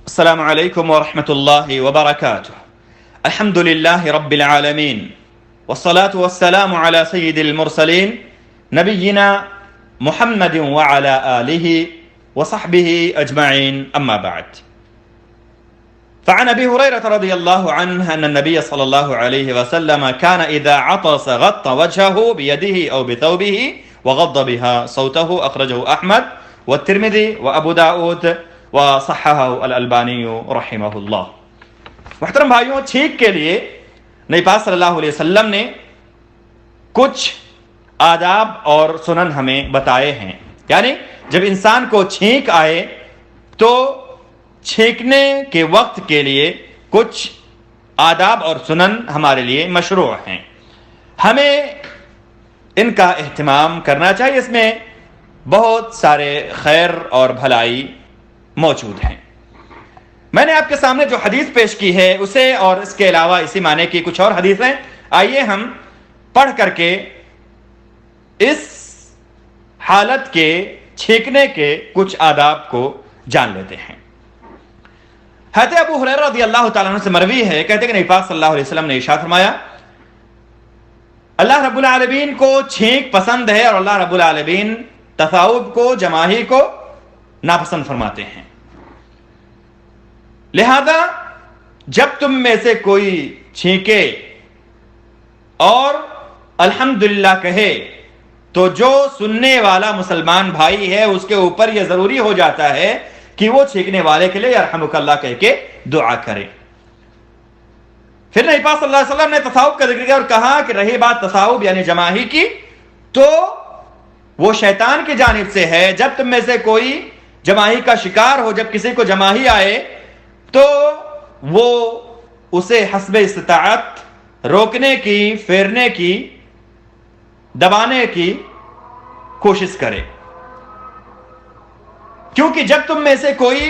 السلام علیکم ورحمۃ اللہ وبرکاتہ. الحمد للہ رب العالمین والصلاة والسلام علی سید المرسلین نبینا محمد وعلی آلہ وصحبہ اجمعین اما بعد. فعن ابی ہریرہ رضی اللہ عنہ ان النبی صلی اللہ علیہ وسلم كان اذا عطس غطى وجهه بيده او بثوبه وغض بها صوته. اخرجه احمد والترمذی وابو داود وصححه الالبانی رحمہ اللہ. محترم بھائیوں، چھینک کے لیے نبی پاک صلی اللہ علیہ وسلم نے کچھ آداب اور سنن ہمیں بتائے ہیں. یعنی جب انسان کو چھینک آئے تو چھینکنے کے وقت کے لیے کچھ آداب اور سنن ہمارے لیے مشروع ہیں. ہمیں ان کا اہتمام کرنا چاہیے. اس میں بہت سارے خیر اور بھلائی موجود ہیں. میں نے آپ کے سامنے جو حدیث پیش کی ہے اسے اور اس کے علاوہ اسی معنی کی کچھ اور حدیثیں آئیے ہم پڑھ کر کے اس حالت کے چھینکنے کے کچھ آداب کو جان لیتے ہیں. حضرت ابو ہریرہ رضی اللہ تعالیٰ عنہ سے مروی ہے، کہتے ہیں کہ نبی پاک صلی اللہ علیہ وسلم نے ارشاد فرمایا، اللہ رب العالمین کو چھینک پسند ہے اور اللہ رب العالمین تثاؤب کو، جماہی کو ناپسند فرماتے ہیں. لہذا جب تم میں سے کوئی چھینکے اور الحمدللہ کہے تو جو سننے والا مسلمان بھائی ہے اس کے اوپر یہ ضروری ہو جاتا ہے کہ وہ چھینکنے والے کے لیے یرحمک اللہ کہہ کے دعا کرے. پھر نبی پاک صلی اللہ علیہ وسلم نے تصاوب کا ذکر کیا اور کہا کہ رہی بات تصاوب یعنی جماہی کی تو وہ شیطان کی جانب سے ہے. جب تم میں سے کوئی جماہی کا شکار ہو، جب کسی کو جماہی آئے تو وہ اسے حسب استطاعت روکنے کی، پھیرنے کی، دبانے کی کوشش کرے. کیونکہ جب تم میں سے کوئی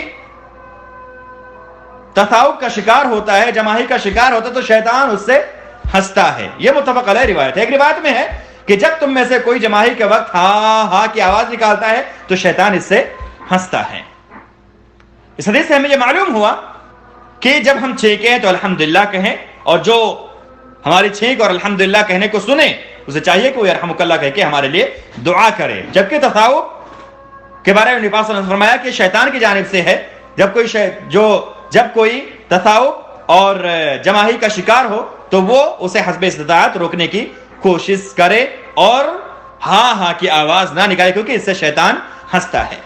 تصاوب کا شکار ہوتا ہے، جماہی کا شکار ہوتا ہے تو شیطان اس سے ہنستا ہے. یہ متفق علیہ روایت ہے. ایک روایت میں ہے کہ جب تم میں سے کوئی جماہی کے وقت ہاں ہاں کی آواز نکالتا ہے تو شیطان اس سے ہنستا ہے. اس حدیث سے ہمیں یہ معلوم ہوا کہ جب ہم چھینکیں تو الحمدللہ کہیں، اور جو ہماری چھینک اور الحمدللہ کہنے کو سنے اسے چاہیے کہ وہ یرحمک اللہ کہہ کے ہمارے لیے دعا کرے. جبکہ تصاوب کے بارے میں نبی پاک صلی اللہ علیہ وسلم نے فرمایا کہ شیطان کی جانب سے ہے. جب کوئی تصاوب اور جماہی کا شکار ہو تو وہ اسے حسب استطاعت روکنے کی کوشش کرے اور ہاں ہاں کی آواز نہ نکالے، کیونکہ اس سے شیطان ہنستا ہے.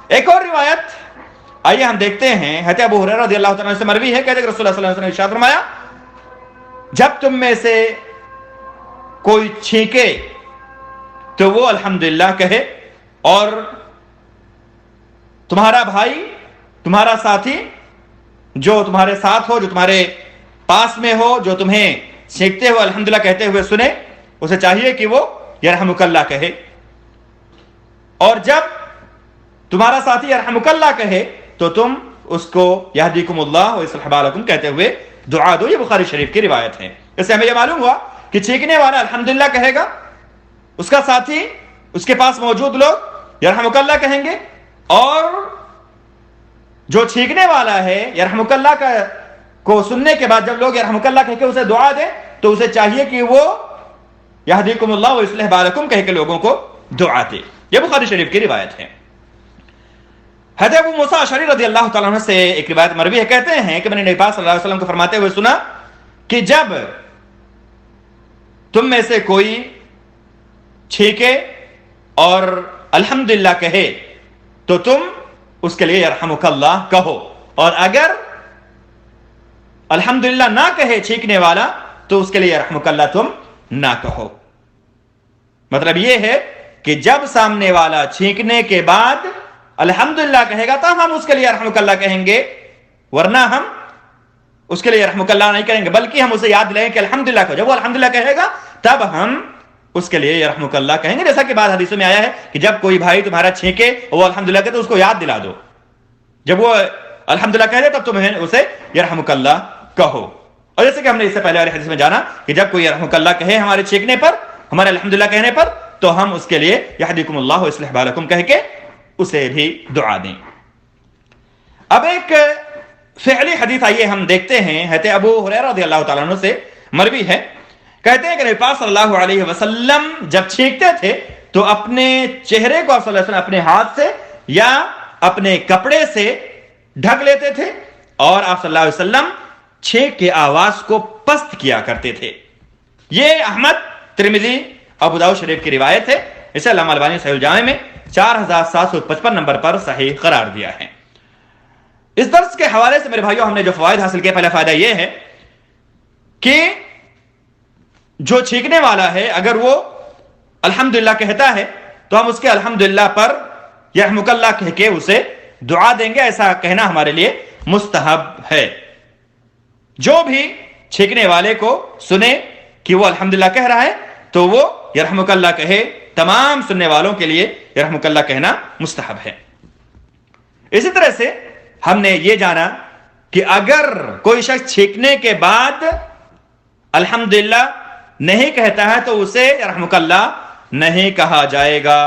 ایک اور روایت آئیے ہم دیکھتے ہیں. حضرت ابو ہریرہ رضی اللہ تعالیٰ عنہ سے مروی ہے، کہتے ہیں کہ رسول اللہ صلی اللہ علیہ وسلم نے ارشاد فرمایا، جب تم میں سے کوئی چھینکے تو وہ الحمدللہ کہے، اور تمہارا بھائی، تمہارا ساتھی جو تمہارے ساتھ ہو، جو تمہارے پاس میں ہو، جو تمہیں چھینکتے ہوئے الحمدللہ کہتے ہوئے سنے، اسے چاہیے کہ وہ یرحمک اللہ کہے. اور جب تمہارا ساتھی یرحمک اللہ کہے تو تم اس کو یہدیکم اللہ ویصلح بالکم کہتے ہوئے دعا دو. یہ بخاری شریف کی روایت ہے. اس سے ہمیں یہ معلوم ہوا کہ چھینکنے والا الحمدللہ کہے گا، اس کا ساتھی، اس کے پاس موجود لوگ یرحمک اللہ کہیں گے، اور جو چھینکنے والا ہے یرحمک اللہ کو سننے کے بعد جب لوگ یرحمک اللہ کہہ کے اسے دعا دیں تو اسے چاہیے کہ وہ یہدیکم اللہ ویصلح بالکم کہہ کے لوگوں کو دعا دے. یہ بخاری شریف کی روایت ہے. حضرت ابو موسیٰ اشعری رضی اللہ تعالیٰ عنہ سے ایک روایت مروی ہے، کہتے ہیں کہ میں نے نبی پاک صلی اللہ علیہ وسلم کو فرماتے ہوئے سنا کہ جب تم میں سے کوئی چھینکے اور الحمدللہ کہے تو تم اس کے لیے یرحمک اللہ کہو، اور اگر الحمدللہ نہ کہے چھینکنے والا تو اس کے لیے یرحمک اللہ تم نہ کہو. مطلب یہ ہے کہ جب سامنے والا چھینکنے کے بعد الحمدللہ کہے گا تو ہم اس کے لیے یرحمک اللہ کہیں گے، ورنہ ہم اس کے لیے یرحمک اللہ نہیں کہیں گے، بلکہ ہم اسے یاد دلائیں کہ الحمدللہ کہو. جب وہ الحمدللہ کہے گا تب ہم اس کے لیے یرحمک اللہ کہیں گے. جیسا کہ بعض حدیثوں میں آیا ہے کہ جب کوئی بھائی تمہارا چھینکے وہ الحمدللہ کہے تو اس کو یاد دلا دو. جب وہ الحمدللہ کہہ دے تب تمہیں اسے یرحمک اللہ کہو. اور جیسے کہ ہم نے اس سے پہلے والی حدیث میں جانا کہ جب کوئی یرحمک اللہ کہے ہمارے چھینکنے پر، ہمارے الحمدللہ کہنے پر، تو ہم اس کے لیے یہدیکم اللہ ویصلح بالکم کہہ کے اسے بھی دعا دیں. اب ایک فعلی حدیث آئیے ہم دیکھتے ہیں، حضرت ابو ہریرہ رضی اللہ تعالیٰ عنہ سے مروی ہے، کہتے ہیں کہ نبی پاک صلی اللہ علیہ وسلم جب چھینکتے تھے تو اپنے چہرے کو آپ صلی اللہ علیہ وسلم اپنے ہاتھ سے یا اپنے کپڑے سے ڈھک لیتے تھے، اور آپ صلی اللہ علیہ وسلم چھینک کے آواز کو پست کیا کرتے تھے۔ یہ احمد، ترمذی، ابو داؤد شریف کی روایت ہے، اسے علامہ البانی صحیح الجامع میں 4755 نمبر پر صحیح قرار دیا ہے۔ اس درس کے حوالے سے میرے بھائیوں ہم نے جو فوائد حاصل کیے، پہلا فائدہ یہ ہے کہ جو چھینکنے والا ہے اگر وہ الحمدللہ کہتا ہے تو ہم اس کے الحمدللہ پر یرحمک اللہ کہہ کے اسے دعا دیں گے، ایسا کہنا ہمارے لیے مستحب ہے۔ جو بھی چھینکنے والے کو سنے کہ وہ الحمدللہ کہہ رہا ہے تو وہ یرحمک اللہ کہے، تمام سننے والوں کے لیے یرحمک اللہ کہنا مستحب ہے۔ اسی طرح سے ہم نے یہ جانا کہ اگر کوئی شخص چھینکنے کے بعد الحمدللہ نہیں کہتا ہے تو اسے یرحمک اللہ نہیں کہا جائے گا،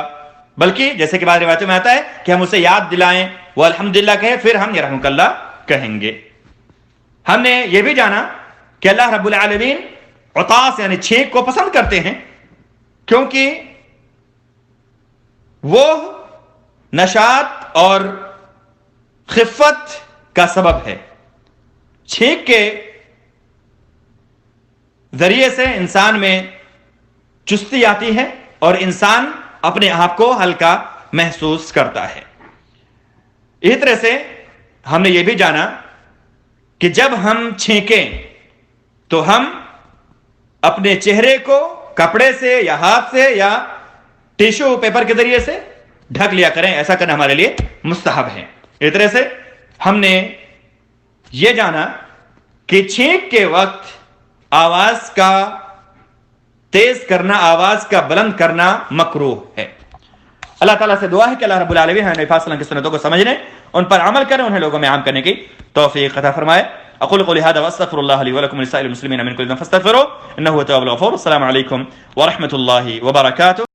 بلکہ جیسے کہ بعض روایتوں میں آتا ہے کہ ہم اسے یاد دلائیں، وہ الحمدللہ کہے، پھر ہم یرحمک اللہ کہیں گے۔ ہم نے یہ بھی جانا کہ اللہ رب العالمین عطاس یعنی چھینک کو پسند کرتے ہیں، کیونکہ وہ نشاط اور خفت کا سبب ہے۔ چھینک کے ذریعے سے انسان میں چستی آتی ہے اور انسان اپنے آپ کو ہلکا محسوس کرتا ہے۔ اسی طرح سے ہم نے یہ بھی جانا کہ جب ہم چھینکیں تو ہم اپنے چہرے کو کپڑے سے یا ہاتھ سے یا ٹیشو پیپر کے ذریعے سے ڈھک لیا کریں، ایسا کرنا ہمارے لیے مستحب ہے۔ اس طرح سے ہم نے یہ جانا کہ چھینک کے وقت آواز کا تیز کرنا، آواز کا بلند کرنا مکروہ ہے۔ اللہ تعالیٰ سے دعا ہے کہ اللہ رب العالمین ہمیں نبی پاک صلی اللہ علیہ وسلم کی سنتوں کو سمجھنے، ان پر عمل کرنے، انہیں لوگوں میں عام کرنے کی توفیق عطا فرمائے۔ اقول قولی ھذا واستغفر اللہ لی ولکم ولسائر المسلمین من کل ذنب فاستغفروہ انہ هو التواب الغفور۔ السلام علیکم ورحمۃ اللہ وبرکاتہ۔